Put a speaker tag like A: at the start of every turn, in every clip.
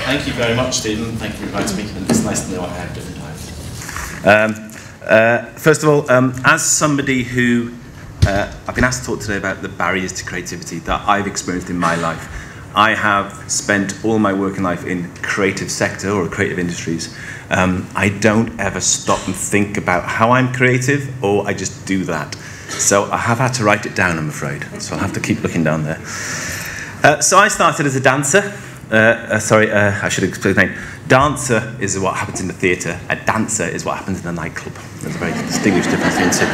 A: Thank you very much, Stephen. Thank you for inviting me, and it's nice to know I have different types.
B: First of all, as somebody who I've been asked to talk today about the barriers to creativity that I've experienced in my life. I have spent all my working life in creative sector or creative industries. I don't ever stop and think about how I'm creative, or I just do that. So I have had to write it down, I'm afraid. So I'll have to keep looking down there. So I started as a dancer. I should explain. Dancer is what happens in the theatre. A dancer is what happens in a nightclub. There's a very distinguished difference between the two.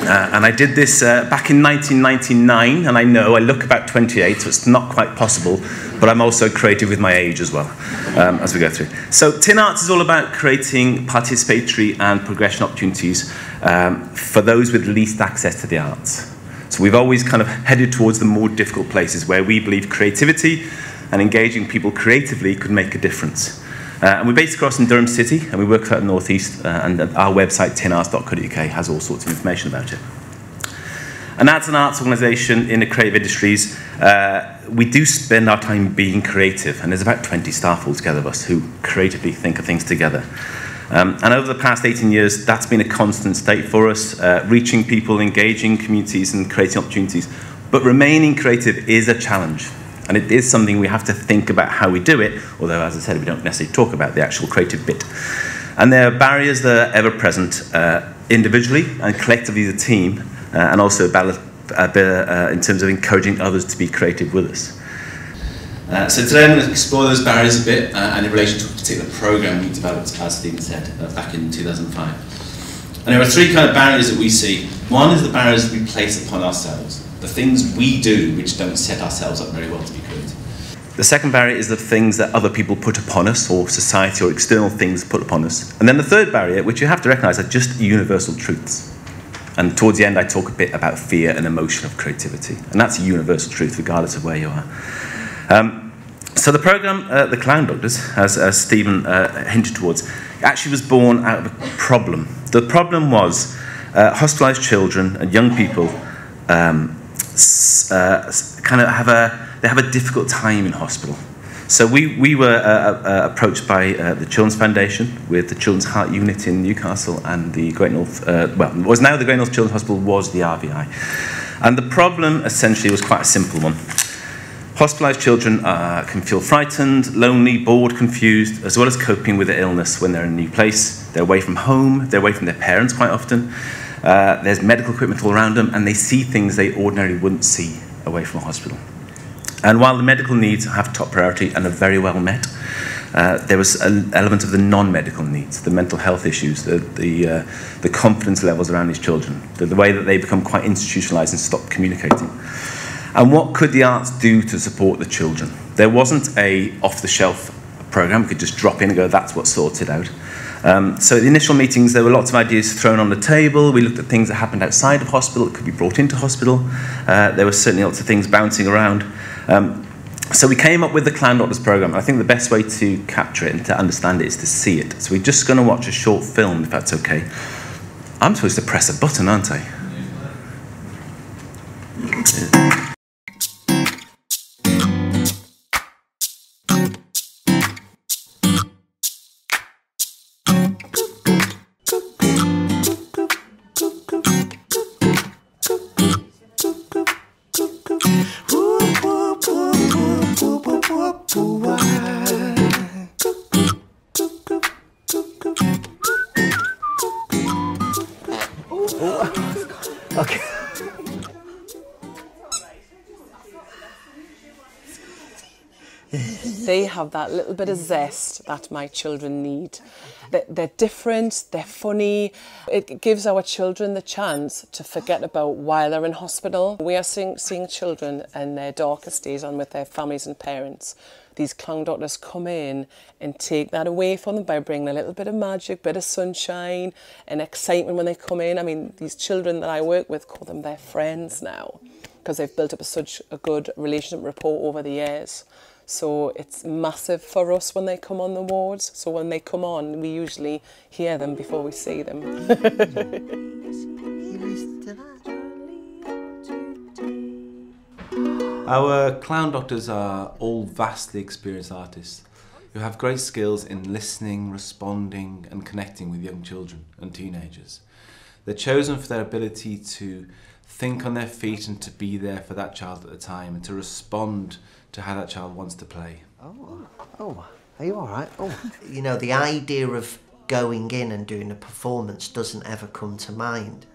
B: And I did this back in 1999, and I know I look about 28, so it's not quite possible, but I'm also creative with my age as well, as we go through. So Tin Arts is all about creating participatory and progression opportunities for those with least access to the arts. So we've always kind of headed towards the more difficult places where we believe creativity and engaging people creatively could make a difference. And we're based across in Durham City, and we work throughout the North East, and our website, tinarts.co.uk, has all sorts of information about it. And as an arts organisation in the creative industries, we do spend our time being creative, and there's about 20 staff altogether of us who creatively think of things together. And over the past 18 years, that's been a constant state for us, reaching people, engaging communities and creating opportunities. But remaining creative is a challenge. And it is something we have to think about how we do it, although, as I said, we don't necessarily talk about the actual creative bit. And there are barriers that are ever present, individually and collectively as a team, and also in terms of encouraging others to be creative with us. So today I'm going to explore those barriers a bit, and in relation to a particular programme we developed, as Stephen said, back in 2005. And there are three kind of barriers that we see. One is the barriers we place upon ourselves. The things we do which don't set ourselves up very well to be creative. The second barrier is the things that other people put upon us, or society or external things put upon us. And then the third barrier, which you have to recognise, are just universal truths. And towards the end I talk a bit about fear and emotion of creativity. And that's a universal truth regardless of where you are. So the programme, The Clown Doctors, as Stephen hinted towards, actually was born out of a problem. The problem was hospitalised children and young people kind of have a difficult time in hospital. So we were approached by the Children's Foundation with the Children's Heart Unit in Newcastle and the Great North, well, it was now the Great North Children's Hospital was the RVI. And the problem essentially was quite a simple one. Hospitalised children can feel frightened, lonely, bored, confused, as well as coping with their illness when they're in a new place. They're away from home, they're away from their parents quite often. There's medical equipment all around them, and they see things they ordinarily wouldn't see away from a hospital. And while the medical needs have top priority and are very well met, there was an element of the non-medical needs, the mental health issues, the confidence levels around these children, the way that they become quite institutionalised and stop communicating. And what could the arts do to support the children? There wasn't a off-the-shelf programme we could just drop in and go, that's what's sorted out. So at the initial meetings, there were lots of ideas thrown on the table. We looked at things that happened outside of hospital that could be brought into hospital. There were certainly lots of things bouncing around. So we came up with the Clown Doctors programme. I think the best way to capture it and to understand it is to see it. So we're just going to watch a short film, if that's okay. I'm supposed to press a button, aren't I?
C: Okay. They have that little bit of zest that my children need. They're different, they're funny. It gives our children the chance to forget about why they're in hospital. We are seeing children in their darkest days and with their families and parents. These clown doctors come in and take that away from them by bringing a little bit of magic, bit of sunshine and excitement when they come in. I mean, these children that I work with call them their friends now because they've built up such a good relationship rapport over the years. So it's massive for us when they come on the wards. So when they come on, we usually hear them before we see them.
A: Our clown doctors are all vastly experienced artists who have great skills in listening, responding and connecting with young children and teenagers. They're chosen for their ability to think on their feet and to be there for that child at the time and to respond to how that child wants to play.
D: Oh, are you all right? Oh, you know, the idea of going in and doing a performance doesn't ever come to mind.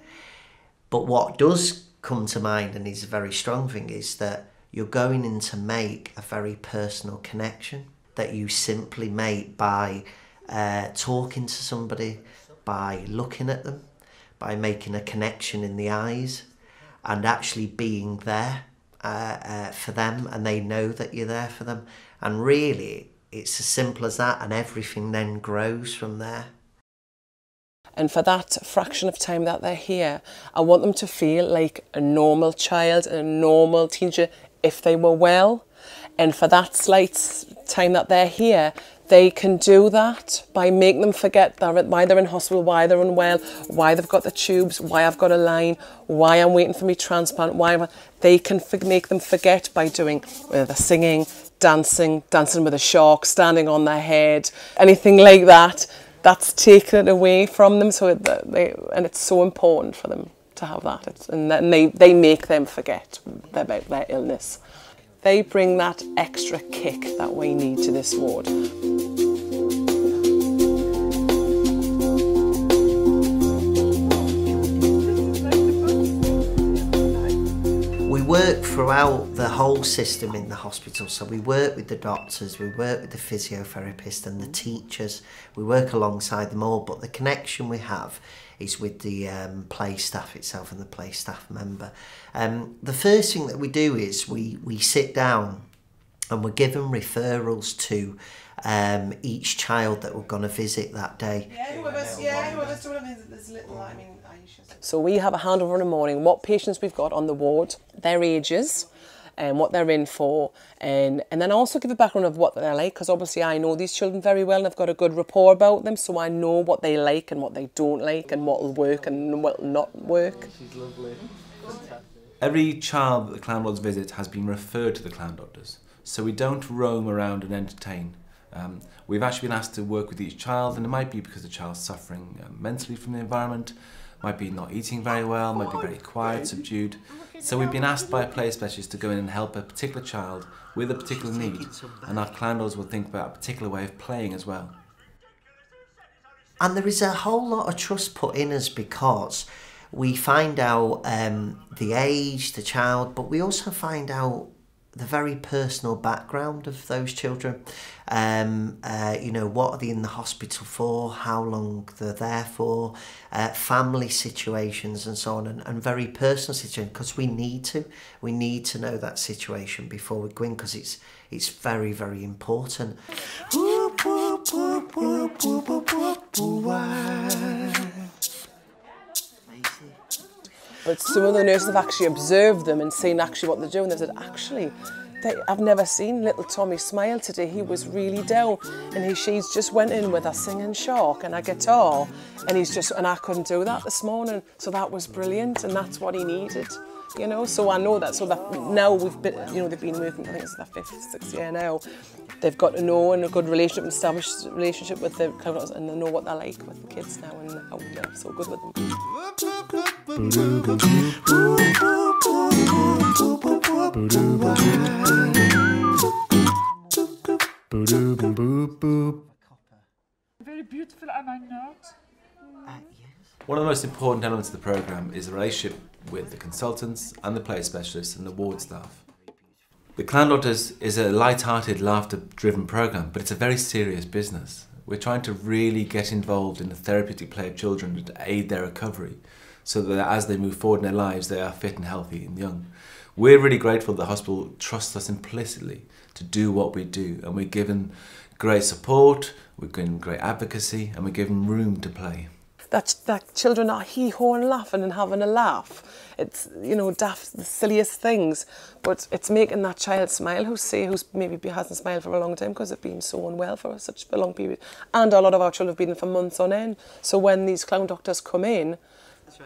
D: But what does come to mind, and is a very strong thing, is that you're going in to make a very personal connection that you simply make by talking to somebody, by looking at them, by making a connection in the eyes and actually being there for them, and they know that you're there for them. And really, it's as simple as that, and everything then grows from there.
C: And for that fraction of time that they're here, I want them to feel like a normal child, a normal teenager, if they were well. And for that slight time that they're here, they can do that by making them forget why they're in hospital, why they're unwell, why they've got the tubes, why I've got a line, why I'm waiting for me transplant, they can make them forget by doing, whether they're singing, dancing with a shark, standing on their head, anything like that. That's taken it away from them, and it's so important for them to have that. And they make them forget about their illness. They bring that extra kick that we need to this ward.
D: We work throughout the whole system in the hospital, so we work with the doctors, we work with the physiotherapists and the teachers, we work alongside them all, but the connection we have is with the play staff itself and the play staff member. The first thing that we do is we sit down and we're given referrals to each child that we're going to visit that day.
C: Whoever's doing it, there's little, So we have a handover in the morning, what patients we've got on the ward, their ages, and what they're in for, and then also give a background of what they're like, because obviously I know these children very well and I've got a good rapport about them, so I know what they like and what they don't like and what will work and what will not work.
D: She's lovely.
A: Every child that the clown doctors visit has been referred to the clown doctors, so we don't roam around and entertain. We've actually been asked to work with each child, and it might be because the child's suffering mentally from the environment, might be not eating very well, might be very quiet, subdued. So we've been asked by a play specialist to go in and help a particular child with a particular need, and our clown doctors will think about a particular way of playing as well.
D: And there is a whole lot of trust put in us, because we find out the age, the child, but we also find out the very personal background of those children. You know, what are they in the hospital for, how long they're there for, family situations and so on, and very personal situations, because we need to know that situation before we go in, because it's very, very important.
C: But some of the nurses have actually observed them and seen actually what they're doing. They said, actually, I've never seen little Tommy smile today. He was really down, and she's just went in with a singing shark and a guitar, and I couldn't do that this morning. So that was brilliant, and that's what he needed, you know. So I know that. So that now they've been working. I think it's their 5th, 6th year now. They've got to know and a good relationship, and established relationship with the clowns, and they know what they're like with the kids now, and how they're so good with them.
E: Very beautiful, am I not?
A: One of the most important elements of the programme is the relationship with the consultants and the play specialists and the ward staff. The Clown Doctors is a light-hearted, laughter-driven programme, but it's a very serious business. We're trying to really get involved in the therapeutic play of children to aid their recovery, so that as they move forward in their lives, they are fit and healthy and young. We're really grateful that the hospital trusts us implicitly to do what we do, and we're given great support, we're given great advocacy, and we're given room to play.
C: That children are hee-hawing, laughing and having a laugh. It's, you know, daft, the silliest things, but it's making that child smile who's maybe hasn't smiled for a long time because they've been so unwell for such a long period. And a lot of our children have been in for months on end. So when these clown doctors come in,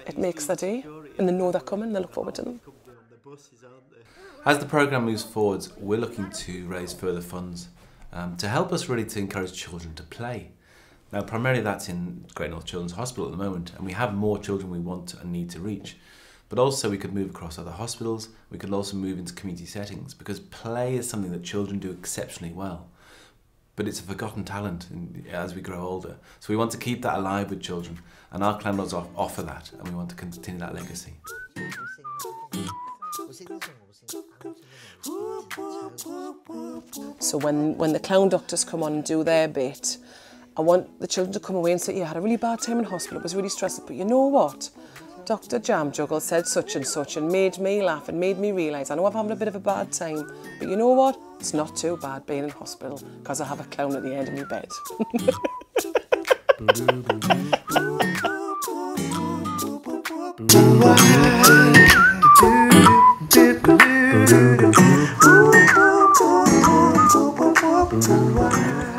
C: it makes their day, and they know they're coming, they look forward to them.
A: As the programme moves forwards, we're looking to raise further funds to help us really to encourage children to play. Now, primarily that's in Great North Children's Hospital at the moment, and we have more children we want and need to reach. But also we could move across other hospitals, we could also move into community settings, because play is something that children do exceptionally well. But it's a forgotten talent as we grow older. So we want to keep that alive with children, and our clan offer that, and we want to continue that legacy.
C: So when the clown doctors come on and do their bit, I want the children to come away and say, yeah, I had a really bad time in hospital, it was really stressful, but you know what? Dr. Jam Juggle said such and made me laugh and made me realise, I know I'm having a bit of a bad time, but you know what? It's not too bad being in hospital because I have a clown at the end of my bed.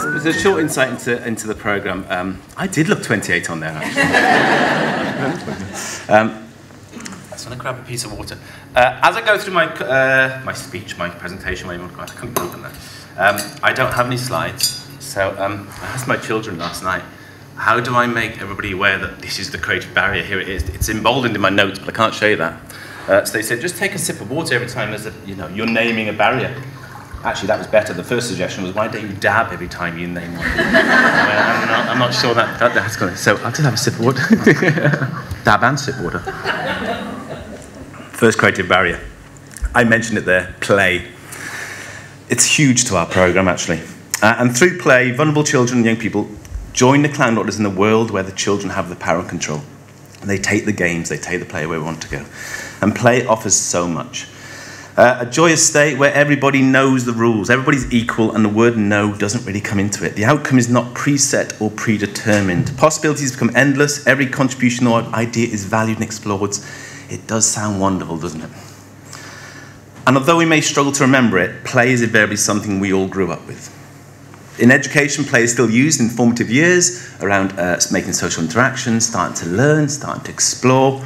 B: There's a short insight into the programme. I did look 28 on there, actually. I just want to grab a piece of water. As I go through my speech, my presentation, whatever you want to call it, I couldn't open that. I don't have any slides, so I asked my children last night, how do I make everybody aware that this is the creative barrier? Here it is. It's emboldened in my notes, but I can't show you that. So they said, just take a sip of water every time you're naming a barrier. Actually, that was better. The first suggestion was, why don't you dab every time you name one? I'm not sure that's going to... So I'll just have a sip of water. Dab and sip water. First creative barrier. I mentioned it there, play. It's huge to our programme, actually. And through play, vulnerable children and young people join the clown doctors in the world where the children have the power and control. And they take the games, they take the play where we want to go. And play offers so much. A joyous state where everybody knows the rules, everybody's equal, and the word no doesn't really come into it. The outcome is not preset or predetermined. Possibilities become endless, every contribution or idea is valued and explored. It does sound wonderful, doesn't it? And although we may struggle to remember it, play is invariably something we all grew up with. In education, play is still used in formative years around making social interactions, starting to learn, starting to explore.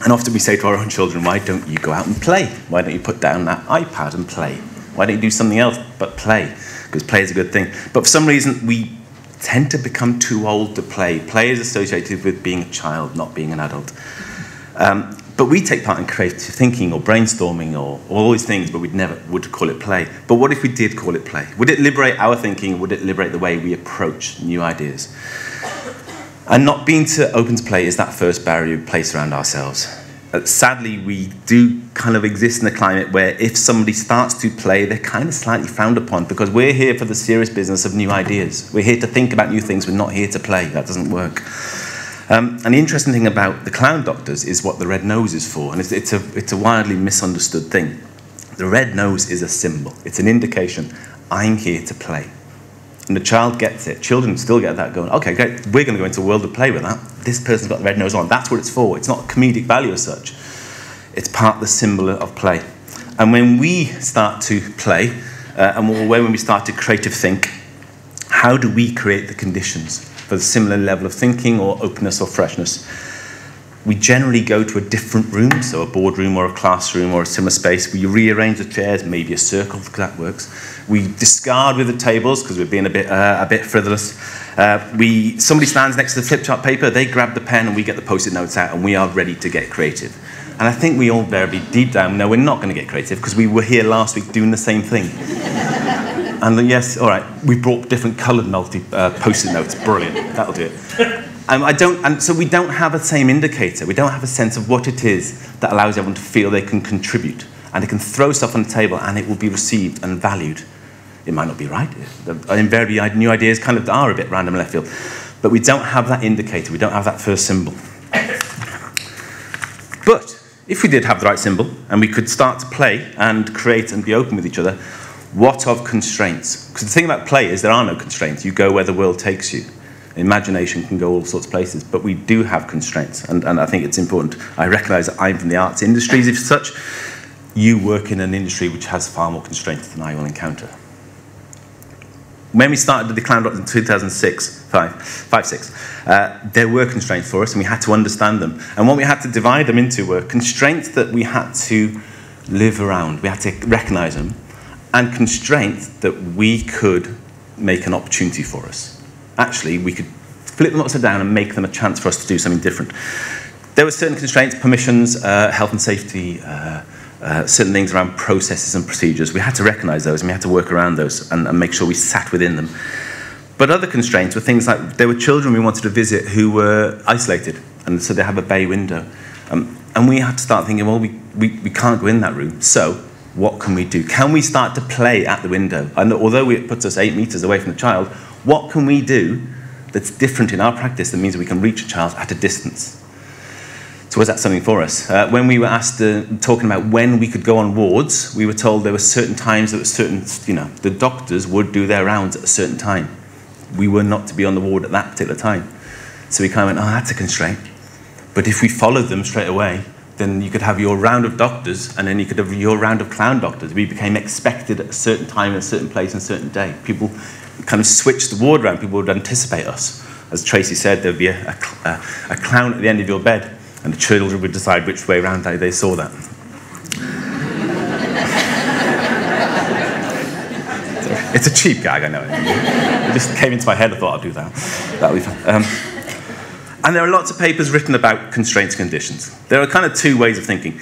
B: And often we say to our own children, why don't you go out and play? Why don't you put down that iPad and play? Why don't you do something else but play? Because play is a good thing. But for some reason, we tend to become too old to play. Play is associated with being a child, not being an adult. But we take part in creative thinking or brainstorming or all these things, but we'd never would call it play. But what if we did call it play? Would it liberate our thinking? Would it liberate the way we approach new ideas? And not being open to play is that first barrier we place around ourselves. Sadly, we do kind of exist in a climate where if somebody starts to play, they're kind of slightly frowned upon because we're here for the serious business of new ideas. We're here to think about new things. We're not here to play. That doesn't work. And the interesting thing about the clown doctors is what the red nose is for. And it's a widely misunderstood thing. The red nose is a symbol. It's an indication, I'm here to play. And the child gets it. Children still get that going, okay, great, we're going to go into a world of play with that. This person's got the red nose on. That's what it's for. It's not comedic value as such. It's part of the symbol of play. And when we start to play, and when we start to creative think, how do we create the conditions for the similar level of thinking or openness or freshness? We generally go to a different room, so a boardroom or a classroom or a similar space. We rearrange the chairs, maybe a circle, because that works. We discard with the tables, because we're being a bit frivolous. Somebody stands next to the flip chart paper, they grab the pen, and we get the post-it notes out, and we are ready to get creative. And I think we all very deep down know we're not going to get creative, because we were here last week doing the same thing. And yes, all right, we brought different coloured post-it notes. Brilliant, that'll do it. And so we don't have a same indicator. We don't have a sense of what it is that allows everyone to feel they can contribute. And they can throw stuff on the table and it will be received and valued. It might not be right. Invariably, new ideas kind of are a bit random left field. But we don't have that indicator. We don't have that first symbol. But if we did have the right symbol and we could start to play and create and be open with each other, what of constraints? Because the thing about play is there are no constraints. You go where the world takes you. Imagination can go all sorts of places, but we do have constraints, and I think it's important. I recognise that I'm from the arts industries, if such. You work in an industry which has far more constraints than I will encounter. When we started the Clown Doctors in 2006, there were constraints for us, and we had to understand them. And what we had to divide them into were constraints that we had to live around. We had to recognise them, and constraints that we could make an opportunity for us. Actually, we could flip them upside down and make them a chance for us to do something different. There were certain constraints, permissions, health and safety, certain things around processes and procedures. We had to recognise those, and we had to work around those and make sure we sat within them. But other constraints were things like there were children we wanted to visit who were isolated, and so they have a bay window. And we had to start thinking, well, we can't go in that room, so what can we do? Can we start to play at the window? And although it puts us 8 metres away from the child, what can we do that's different in our practice that means we can reach a child at a distance? So was that something for us? When we were asked, talking about when we could go on wards, we were told there were certain times, the doctors would do their rounds at a certain time. We were not to be on the ward at that particular time. So we kind of went, oh, that's a constraint. But if we followed them straight away, then you could have your round of doctors, and then you could have your round of clown doctors. We became expected at a certain time, in a certain place, on a certain day. People kind of switched the ward around. People would anticipate us. As Tracy said, there'd be a clown at the end of your bed, and the children would decide which way around they saw that. It's a cheap gag, I know. It just came into my head, I thought I'd do that. That'll be fun. And there are lots of papers written about constraints conditions. There are kind of two ways of thinking.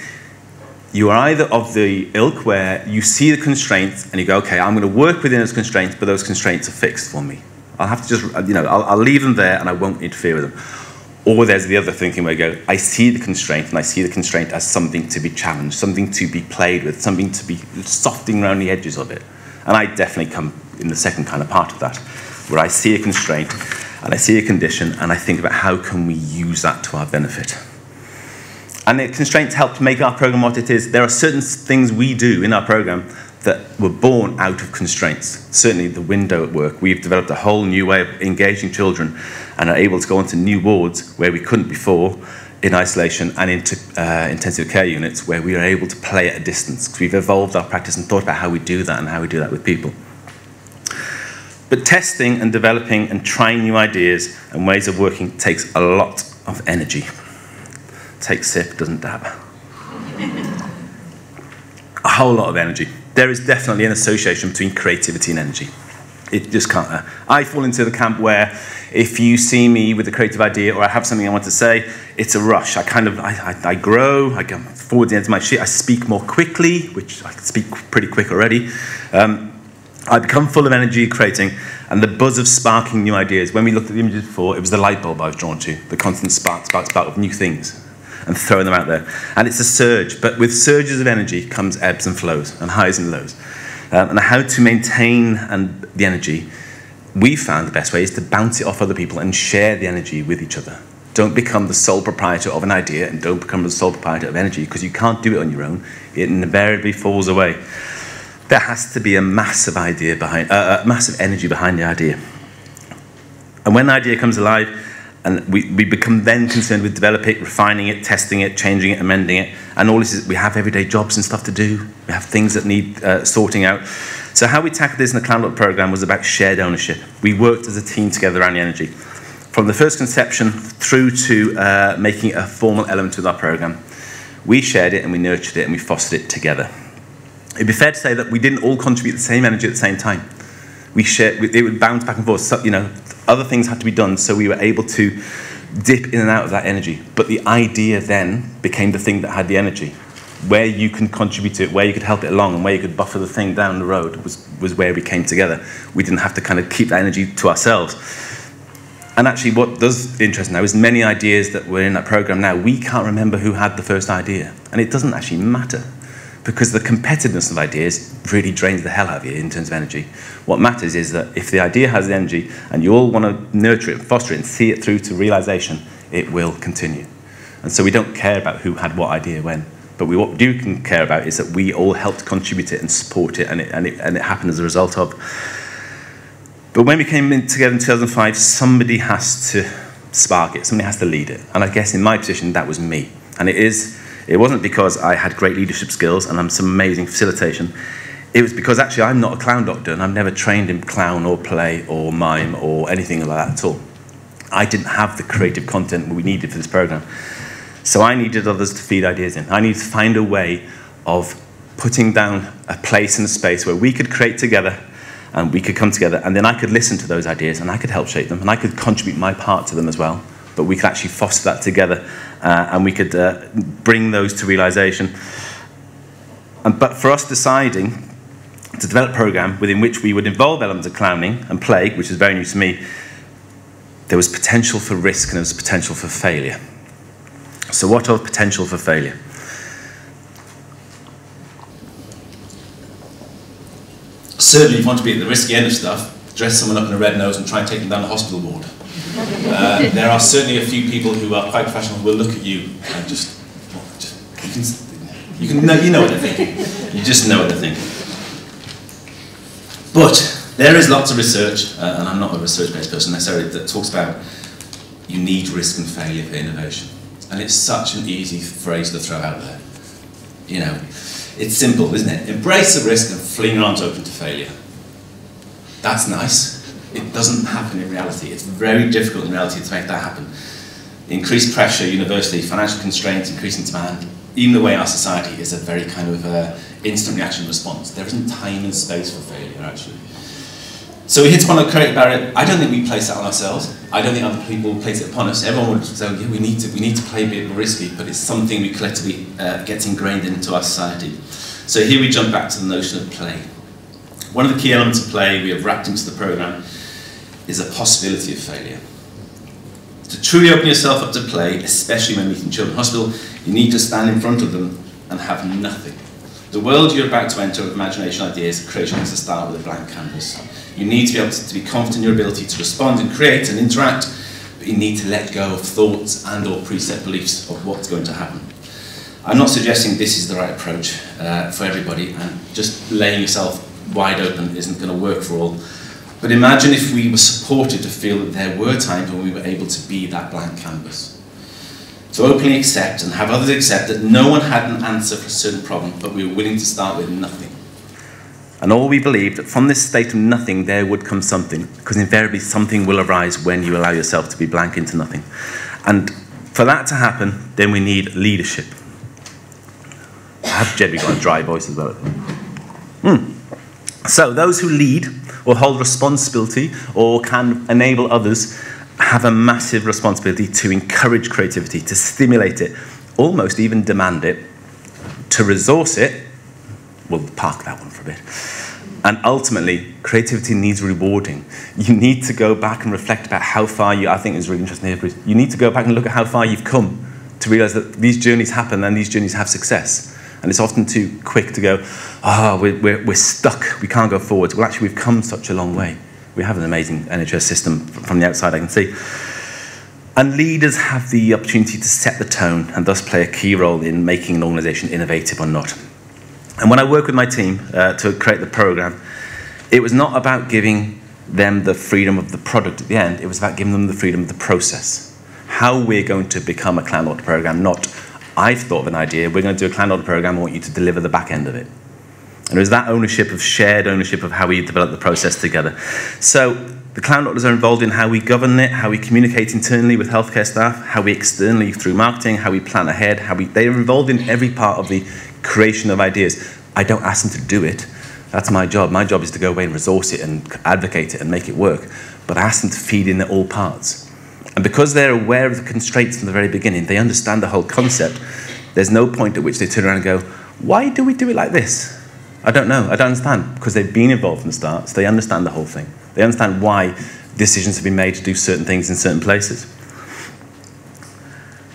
B: You are either of the ilk where you see the constraints and you go, okay, I'm going to work within those constraints, but those constraints are fixed for me. I'll have to just, I'll leave them there and I won't interfere with them. Or there's the other thinking where you go, I see the constraint and I see the constraint as something to be challenged, something to be played with, something to be softening around the edges of it. And I definitely come in the second kind of part of that, where I see a constraint and I see a condition and I think about how can we use that to our benefit. And the constraints help to make our program what it is. There are certain things we do in our program that were born out of constraints. Certainly the window at work. We've developed a whole new way of engaging children and are able to go into new wards where we couldn't before, in isolation, and into intensive care units where we are able to play at a distance. Because we've evolved our practice and thought about how we do that and how we do that with people. But testing and developing and trying new ideas and ways of working takes a lot of energy. Take sip, doesn't dab. A whole lot of energy. There is definitely an association between creativity and energy. It just can't. I fall into the camp where if you see me with a creative idea or I have something I want to say, it's a rush. I grow, I go forward the end of my sheet, I speak more quickly, which I can speak pretty quick already. I become full of energy creating, and the buzz of sparking new ideas. When we looked at the images before, it was the light bulb I was drawn to, the constant spark of new things, and throwing them out there. And it's a surge, but with surges of energy comes ebbs and flows, and highs and lows. And how to maintain the energy, we found the best way is to bounce it off other people and share the energy with each other. Don't become the sole proprietor of an idea, and don't become the sole proprietor of energy, because you can't do it on your own. It invariably falls away. There has to be a massive idea behind, massive energy behind the idea. And when the idea comes alive, and we become then concerned with developing it, refining it, testing it, changing it, amending it, and all this is, we have everyday jobs and stuff to do. We have things that need sorting out. So how we tackled this in the Clown program was about shared ownership. We worked as a team together around the energy. From the first conception through to making it a formal element of our program, we shared it and we nurtured it and we fostered it together. It'd be fair to say that we didn't all contribute the same energy at the same time. We shared, it would bounce back and forth. So, other things had to be done, so we were able to dip in and out of that energy. But the idea then became the thing that had the energy. Where you can contribute to it, where you could help it along, and where you could buffer the thing down the road was where we came together. We didn't have to kind of keep that energy to ourselves. And actually what does interest now is many ideas that were in that program now, we can't remember who had the first idea. And it doesn't actually matter, because the competitiveness of ideas really drains the hell out of you in terms of energy. What matters is that if the idea has the energy and you all want to nurture it, foster it, and see it through to realization, it will continue. And so we don't care about who had what idea when, but what we do care about is that we all helped contribute it and support it, and it happened as a result of. But when we came in together in 2005, somebody has to spark it, somebody has to lead it. And I guess in my position, that was me. And it wasn't because I had great leadership skills and I'm some amazing facilitation. It was because actually I'm not a clown doctor and I've never trained in clown or play or mime or anything like that at all. I didn't have the creative content we needed for this program. So I needed others to feed ideas in. I needed to find a way of putting down a place and a space where we could create together and we could come together, and then I could listen to those ideas and I could help shape them and I could contribute my part to them as well. But we could actually foster that together and we could bring those to realization. But for us deciding to develop a program within which we would involve elements of clowning and play, which is very new to me, there was potential for risk and there was potential for failure. So what of potential for failure?
A: Certainly, if you want to be at the risky end of stuff, dress someone up in a red nose and try and take them down the hospital ward. There are certainly a few people who are quite professional who will look at you and you know what they're thinking. You just know what they're thinking. But there is lots of research, and I'm not a research-based person necessarily, that talks about you need risk and failure for innovation. And it's such an easy phrase to throw out there. You know, it's simple, isn't it? Embrace the risk and fling your arms open to failure. That's nice. It doesn't happen in reality. It's very difficult in reality to make that happen. Increased pressure, university, financial constraints, increasing demand, even the way our society is a very kind of instant reaction response. There isn't time and space for failure, actually. So we hit upon a creative barrier. I don't think we place that on ourselves. I don't think other people place it upon us. Everyone would say, yeah, we need to play a bit risky, but it's something we collectively gets ingrained into our society. So here we jump back to the notion of play. One of the key elements of play we have wrapped into the program is a possibility of failure. To truly open yourself up to play, especially when meeting children in hospital, you need to stand in front of them and have nothing. The world you're about to enter of imagination, ideas, creation has to start with a blank canvas. You need to be able to be confident in your ability to respond and create and interact, but you need to let go of thoughts and or preset beliefs of what's going to happen. I'm not suggesting this is the right approach for everybody, and just laying yourself wide open isn't going to work for all. But imagine if we were supported to feel that there were times when we were able to be that blank canvas. To openly accept and have others accept that no one had an answer for a certain problem, but we were willing to start with nothing.
B: And all we believed that from this state of nothing there would come something, because invariably something will arise when you allow yourself to be blank into nothing. And for that to happen, then we need leadership. I have generally got a dry voice as well. So those who lead or hold responsibility or can enable others have a massive responsibility to encourage creativity, to stimulate it, almost even demand it, to resource it. We'll park that one for a bit. And ultimately, creativity needs rewarding. You need to go back and reflect about how far I think it's really interesting here, Bruce. You need to go back and look at how far you've come to realize that these journeys happen and these journeys have success. And it's often too quick to go, we're stuck, we can't go forward. Well, actually, we've come such a long way. We have an amazing NHS system from the outside, I can see. And leaders have the opportunity to set the tone and thus play a key role in making an organisation innovative or not. And when I work with my team to create the programme, it was not about giving them the freedom of the product at the end, it was about giving them the freedom of the process. How we're going to become a clown order programme, not I've thought of an idea, we're going to do a clown order programme, I want you to deliver the back end of it. And it was that ownership of shared ownership of how we develop the process together. So the clown doctors are involved in how we govern it, how we communicate internally with healthcare staff, how we externally through marketing, how we plan ahead, they're involved in every part of the creation of ideas. I don't ask them to do it. That's my job. My job is to go away and resource it and advocate it and make it work. But I ask them to feed in all parts. And because they're aware of the constraints from the very beginning, they understand the whole concept, there's no point at which they turn around and go, why do we do it like this? I don't know. I don't understand. Because they've been involved from the start, so they understand the whole thing. They understand why decisions have been made to do certain things in certain places.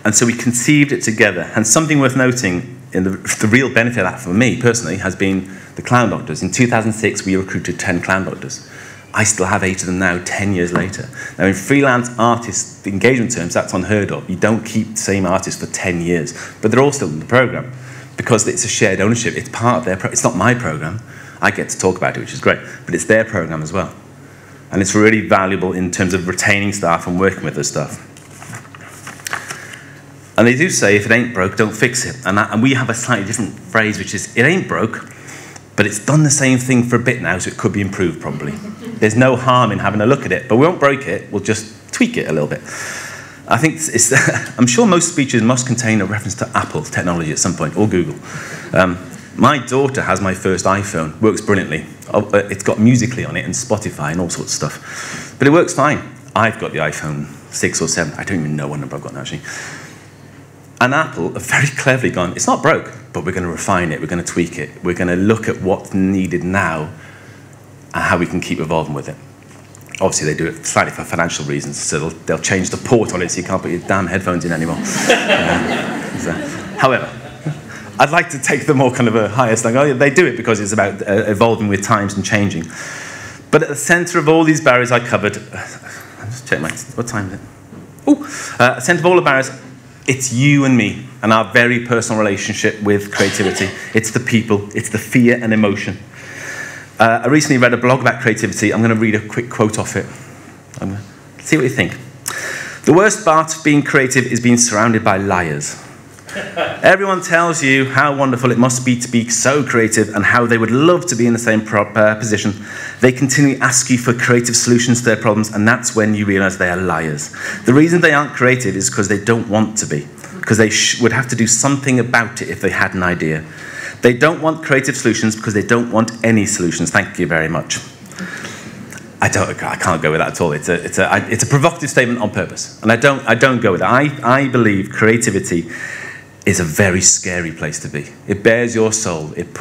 B: And so we conceived it together. And something worth noting, in the real benefit of that for me personally has been the clown doctors. In 2006, we recruited 10 clown doctors. I still have 8 of them now, 10 years later. Now, in freelance artist engagement terms, that's unheard of. You don't keep the same artists for 10 years. But they're all still in the programme because it's a shared ownership. It's part of their programme. It's not my programme. I get to talk about it, which is great. But it's their programme as well. And it's really valuable in terms of retaining staff and working with their staff. And they do say, if it ain't broke, don't fix it. And we have a slightly different phrase, which is, it ain't broke, but it's done the same thing for a bit now, so it could be improved probably. There's no harm in having a look at it, but we won't break it, we'll just tweak it a little bit. I think I'm sure most speeches must contain a reference to Apple technology at some point, or Google. My daughter has my first iPhone, works brilliantly. It's got Musical.ly on it and Spotify and all sorts of stuff. But it works fine. I've got the iPhone 6 or 7. I don't even know what number I've got now, actually. And Apple have very cleverly gone, it's not broke, but we're going to refine it, we're going to tweak it, we're going to look at what's needed now and how we can keep evolving with it. Obviously, they do it slightly for financial reasons, so they'll change the port on it so you can't put your damn headphones in anymore. However, I'd like to take the more kind of a higher thing. Oh, they do it because it's about evolving with times and changing. But at the centre of all these barriers I covered, I'll just check what time is it? At the centre of all the barriers, it's you and me and our very personal relationship with creativity. It's the people, it's the fear and emotion. I recently read a blog about creativity. I'm going to read a quick quote off it. See what you think. The worst part of being creative is being surrounded by liars. Everyone tells you how wonderful it must be to be so creative and how they would love to be in the same position. They continually ask you for creative solutions to their problems, and that's when you realise they are liars. The reason they aren't creative is because they don't want to be, because they would have to do something about it if they had an idea. They don't want creative solutions because they don't want any solutions. Thank you very much. I can't go with that at all. It's a provocative statement on purpose, and I don't go with that. I believe creativity is a very scary place to be. It bears your soul. It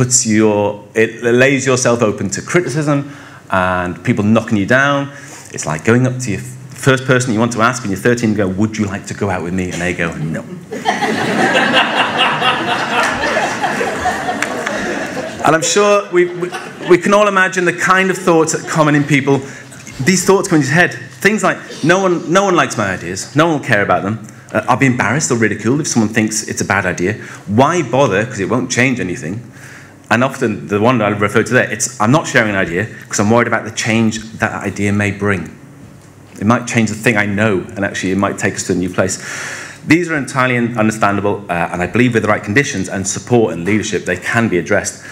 B: lays yourself open to criticism and people knocking you down. It's like going up to your first person you want to ask when you're 13 and go, would you like to go out with me? And they go, no. And I'm sure we can all imagine the kind of thoughts that are common in people. These thoughts come into your head. Things like, no one likes my ideas. No one will care about them. I'll be embarrassed or ridiculed if someone thinks it's a bad idea. Why bother? Because it won't change anything. And often, the one that I referred to there, I'm not sharing an idea because I'm worried about the change that idea may bring. It might change the thing I know, and actually it might take us to a new place. These are entirely understandable, and I believe with the right conditions and support and leadership, they can be addressed.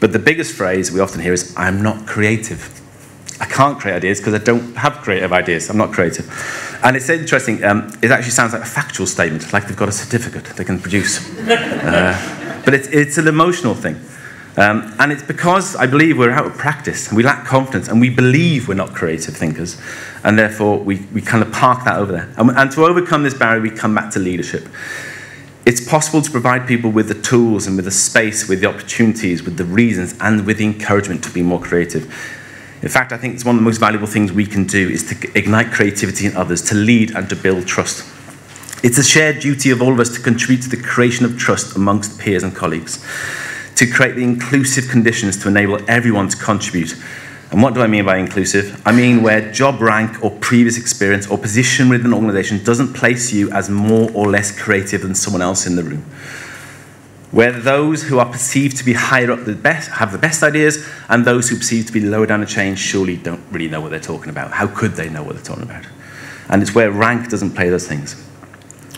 B: But the biggest phrase we often hear is, I'm not creative. I can't create ideas because I don't have creative ideas. I'm not creative. And it's interesting, it actually sounds like a factual statement, like they've got a certificate they can produce. But it's an emotional thing. And it's because I believe we're out of practice, and we lack confidence, and we believe we're not creative thinkers, and therefore we kind of park that over there. And to overcome this barrier, we come back to leadership. It's possible to provide people with the tools and with the space, with the opportunities, with the reasons, and with the encouragement to be more creative. In fact, I think it's one of the most valuable things we can do is to ignite creativity in others, to lead and to build trust. It's a shared duty of all of us to contribute to the creation of trust amongst peers and colleagues, to create the inclusive conditions to enable everyone to contribute. And what do I mean by inclusive? I mean where job rank or previous experience or position within an organisation doesn't place you as more or less creative than someone else in the room. Where those who are perceived to be higher up have the best ideas, and those who perceive to be lower down the chain surely don't really know what they're talking about. How could they know what they're talking about? And it's where rank doesn't play those things.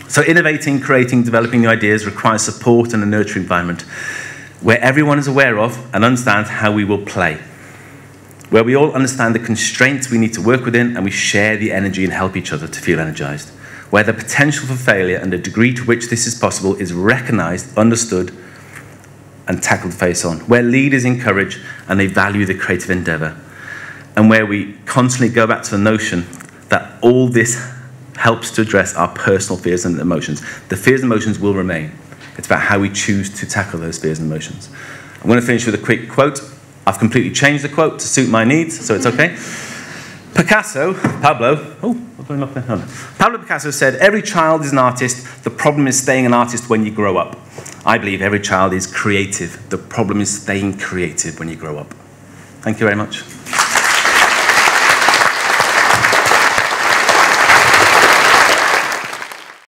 B: So innovating, creating, developing new ideas requires support and a nurturing environment where everyone is aware of and understands how we will play. Where we all understand the constraints we need to work within, and we share the energy and help each other to feel energized. Where the potential for failure and the degree to which this is possible is recognized, understood, and tackled face on. Where leaders encourage and they value the creative endeavor. And where we constantly go back to the notion that all this helps to address our personal fears and emotions. The fears and emotions will remain. It's about how we choose to tackle those fears and emotions. I'm going to finish with a quick quote. I've completely changed the quote to suit my needs, so it's okay. Pablo Picasso said, every child is an artist. The problem is staying an artist when you grow up. I believe every child is creative. The problem is staying creative when you grow up. Thank you very much.